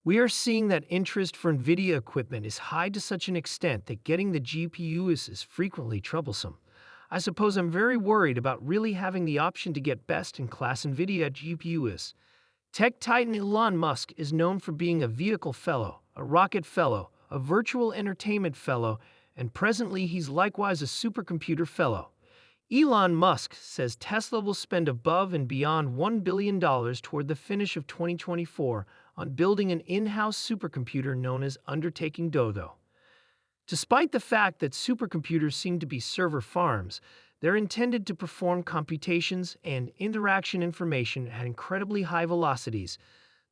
We are seeing that interest for NVIDIA equipment is high to such an extent that getting the GPUs is frequently troublesome. I suppose I'm very worried about really having the option to get best-in-class NVIDIA GPUs. Tech titan Elon Musk is known for being a vehicle fellow, a rocket fellow, a virtual entertainment fellow, and presently he's likewise a supercomputer fellow. Elon Musk says Tesla will spend above and beyond $1 billion toward the finish of 2024 on building an in-house supercomputer known as Undertaking Dodo. Despite the fact that supercomputers seem to be server farms, they're intended to perform computations and interaction information at incredibly high velocities.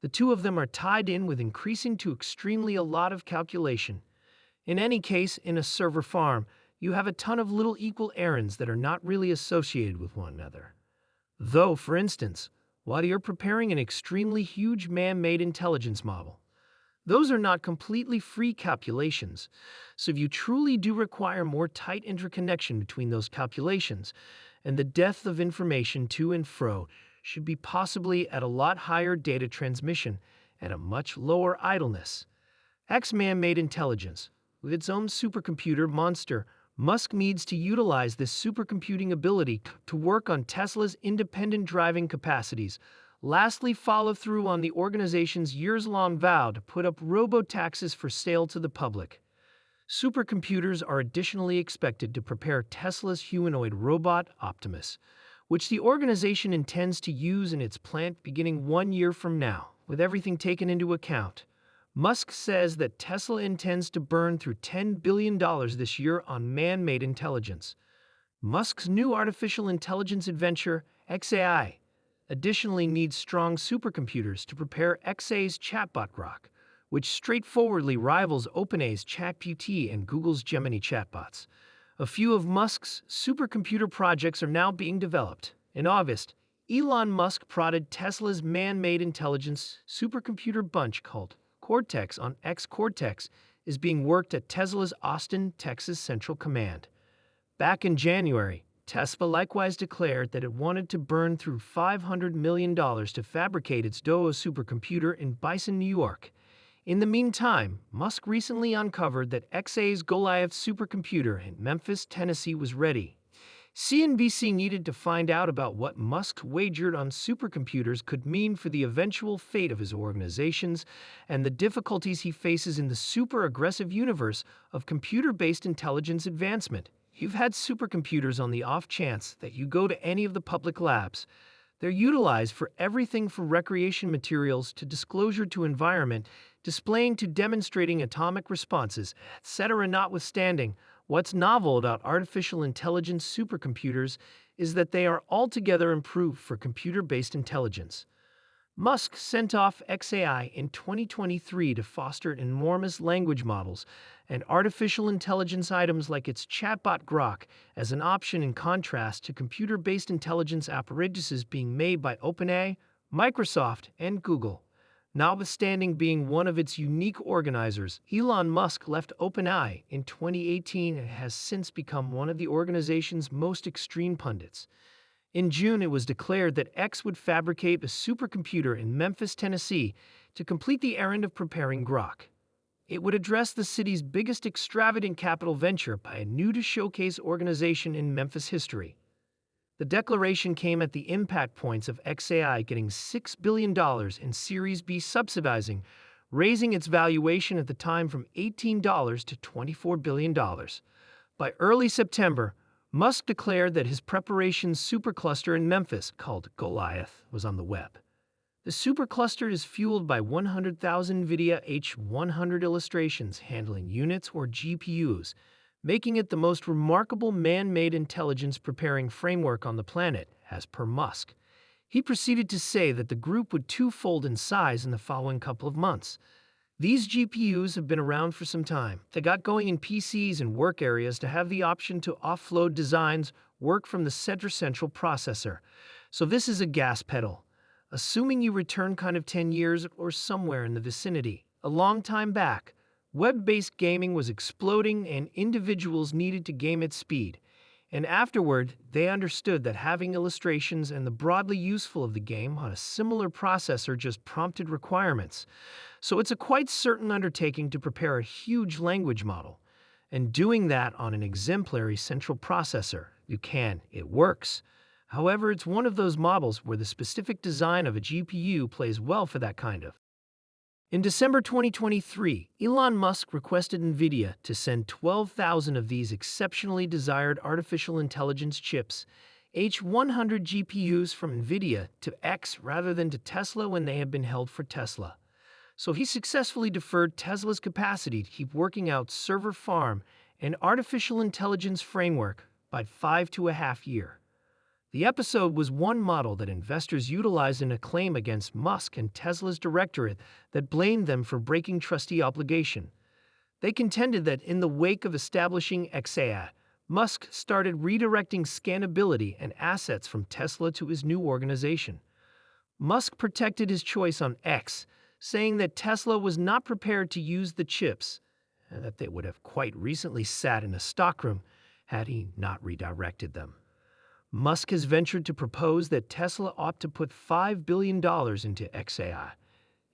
The two of them are tied in with increasing to extremely a lot of calculation. In any case, in a server farm, you have a ton of little equal errands that are not really associated with one another. Though, for instance, while you're preparing an extremely huge man-made intelligence model, those are not completely free calculations, so if you truly do require more tight interconnection between those calculations, and the depth of information to and fro should be possibly at a lot higher data transmission at a much lower idleness. X man-made intelligence, with its own supercomputer monster, Musk needs to utilize this supercomputing ability to work on Tesla's independent driving capacities. Lastly, follow through on the organization's years-long vow to put up robo-taxis for sale to the public. Supercomputers are additionally expected to prepare Tesla's humanoid robot, Optimus, which the organization intends to use in its plant beginning 1 year from now, with everything taken into account. Musk says that Tesla intends to burn through $10 billion this year on man-made intelligence. Musk's new artificial intelligence adventure, xAI, additionally needs strong supercomputers to prepare xAI's chatbot Grok, which straightforwardly rivals OpenAI's ChatGPT and Google's Gemini chatbots. A few of Musk's supercomputer projects are now being developed. In August, Elon Musk prodded Tesla's man-made intelligence supercomputer bunch called Cortex on X. Cortex is being worked at Tesla's Austin, Texas Central Command. Back in January, Tesla likewise declared that it wanted to burn through $500 million to fabricate its Dodo supercomputer in Bison, New York. In the meantime, Musk recently uncovered that xAI's Goliath supercomputer in Memphis, Tennessee was ready. CNBC needed to find out about what Musk wagered on supercomputers could mean for the eventual fate of his organizations and the difficulties he faces in the super-aggressive universe of computer-based intelligence advancement. You've had supercomputers on the off chance that you go to any of the public labs. They're utilized for everything from recreation materials to disclosure to environment, displaying to demonstrating atomic responses, etc. Notwithstanding, what's novel about artificial intelligence supercomputers is that they are altogether improved for computer-based intelligence. Musk sent off xAI in 2023 to foster enormous language models and artificial intelligence items like its chatbot Grok as an option in contrast to computer-based intelligence apparatuses being made by OpenAI, Microsoft, and Google. Notwithstanding being one of its unique organizers, Elon Musk left OpenAI in 2018 and has since become one of the organization's most extreme pundits. In June, it was declared that X would fabricate a supercomputer in Memphis, Tennessee, to complete the errand of preparing Grok. It would address the city's biggest extravagant capital venture by a new-to-showcase organization in Memphis history. The declaration came at the impact points of xAI getting $6 billion in Series B subsidizing, raising its valuation at the time from $18 to $24 billion. By early September, Musk declared that his preparation supercluster in Memphis, called Goliath, was on the web. The supercluster is fueled by 100,000 NVIDIA H100 illustrations handling units or GPUs, making it the most remarkable man-made intelligence-preparing framework on the planet, as per Musk. He proceeded to say that the group would twofold in size in the following couple of months. These GPUs have been around for some time. They got going in PCs and work areas to have the option to offload designs, work from the central processor. So this is a gas pedal. Assuming you return kind of 10 years or somewhere in the vicinity, a long time back, web-based gaming was exploding and individuals needed to game at speed. And afterward, they understood that having illustrations and the broadly useful of the game on a similar processor just prompted requirements. So it's a quite certain undertaking to prepare a huge language model. And doing that on an exemplary central processor, it works. However, it's one of those models where the specific design of a GPU plays well for that kind of. In December 2023, Elon Musk requested NVIDIA to send 12,000 of these exceptionally desired artificial intelligence chips, H100 GPUs from NVIDIA, to X rather than to Tesla when they had been held for Tesla. So he successfully deferred Tesla's capacity to keep working out server farm and artificial intelligence framework by 5.5 years. The episode was one model that investors utilized in a claim against Musk and Tesla's directorate that blamed them for breaking trustee obligation. They contended that in the wake of establishing XAI, Musk started redirecting scalability and assets from Tesla to his new organization. Musk protected his choice on X, saying that Tesla was not prepared to use the chips, and that they would have quite recently sat in a stockroom had he not redirected them. Musk has ventured to propose that Tesla ought to put $5 billion into XAI.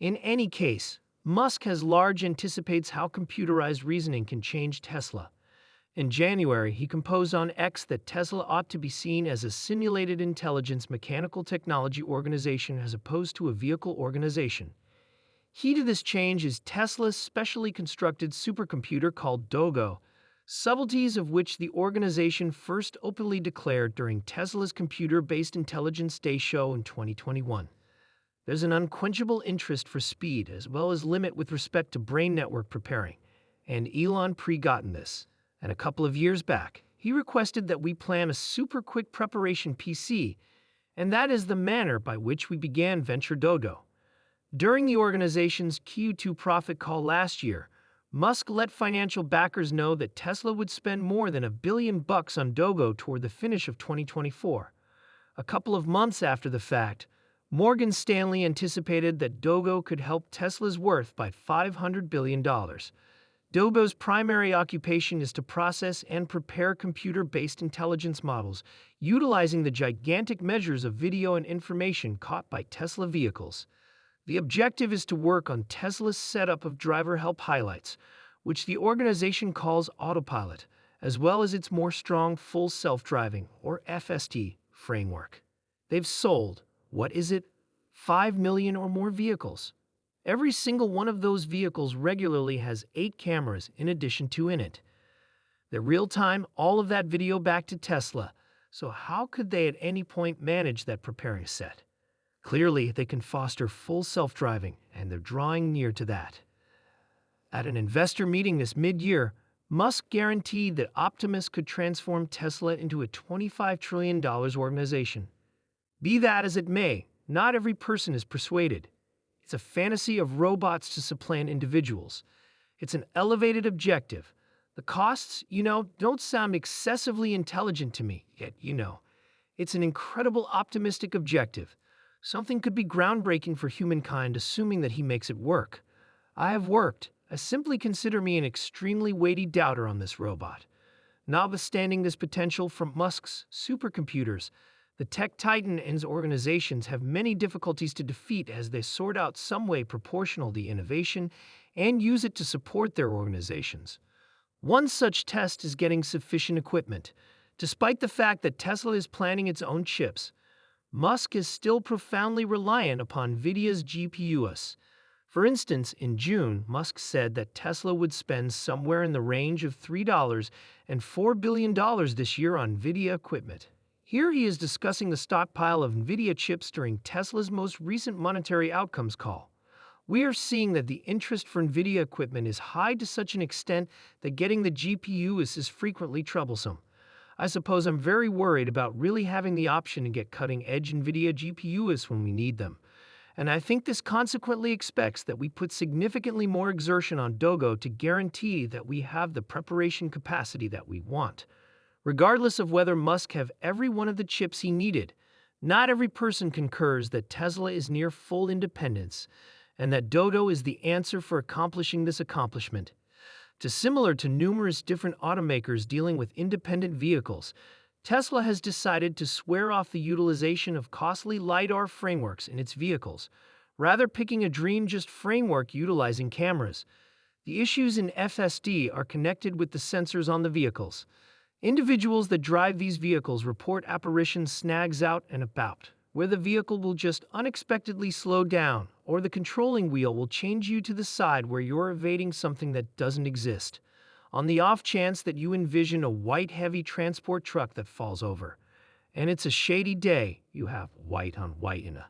In any case, Musk has large anticipates how computerized reasoning can change Tesla. In January, he composed on X that Tesla ought to be seen as a simulated intelligence mechanical technology organization as opposed to a vehicle organization. Key to this change is Tesla's specially constructed supercomputer called Dogo, subtleties of which the organization first openly declared during Tesla's Computer-Based Intelligence Day show in 2021. There's an unquenchable interest for speed as well as limit with respect to brain network preparing, and Elon pre-gotten this. And a couple of years back, he requested that we plan a super quick preparation PC, and that is the manner by which we began Venture Dogo. During the organization's Q2 profit call last year, Musk let financial backers know that Tesla would spend more than $1 billion on Dogo toward the finish of 2024. A couple of months after the fact, Morgan Stanley anticipated that Dogo could help Tesla's worth by $500 billion. Dogo's primary occupation is to process and prepare computer-based intelligence models, utilizing the gigantic measures of video and information caught by Tesla vehicles. The objective is to work on Tesla's setup of driver help highlights, which the organization calls autopilot, as well as its more strong full self-driving, or FSD, framework. They've sold, 5 million or more vehicles. Every single one of those vehicles regularly has 8 cameras in addition to in it. They're real-time, all of that video back to Tesla, so how could they at any point manage that preparing set? Clearly, they can foster full self-driving, and they're drawing near to that. At an investor meeting this mid-year, Musk guaranteed that Optimus could transform Tesla into a $25 trillion organization. Be that as it may, not every person is persuaded. It's a fantasy of robots to supplant individuals. It's an elevated objective. The costs, don't sound excessively intelligent to me, yet, it's an incredible optimistic objective. Something could be groundbreaking for humankind, assuming that he makes it work. I have worked. I simply consider me an extremely weighty doubter on this robot. Notwithstanding this potential from Musk's supercomputers, the tech titan and his organizations have many difficulties to defeat as they sort out some way proportional to innovation and use it to support their organizations. One such test is getting sufficient equipment. Despite the fact that Tesla is planning its own chips, Musk is still profoundly reliant upon NVIDIA's GPUs. For instance, in June, Musk said that Tesla would spend somewhere in the range of $3 and $4 billion this year on NVIDIA equipment. Here he is discussing the stockpile of NVIDIA chips during Tesla's most recent monetary outcomes call. We are seeing that the interest for NVIDIA equipment is high to such an extent that getting the GPUs is frequently troublesome. I suppose I'm very worried about really having the option to get cutting-edge NVIDIA GPUs when we need them. And I think this consequently expects that we put significantly more exertion on Dogo to guarantee that we have the preparation capacity that we want. Regardless of whether Musk have every one of the chips he needed, not every person concurs that Tesla is near full independence and that Dogo is the answer for accomplishing this accomplishment. Similar to numerous different automakers dealing with independent vehicles, Tesla has decided to swear off the utilization of costly LiDAR frameworks in its vehicles, rather picking a dream-just framework utilizing cameras. The issues in FSD are connected with the sensors on the vehicles. Individuals that drive these vehicles report apparitions snags out and about, where the vehicle will just unexpectedly slow down, or the controlling wheel will change you to the side where you're evading something that doesn't exist. On the off chance that you envision a white heavy transport truck that falls over, and it's a shady day, you have white on white in a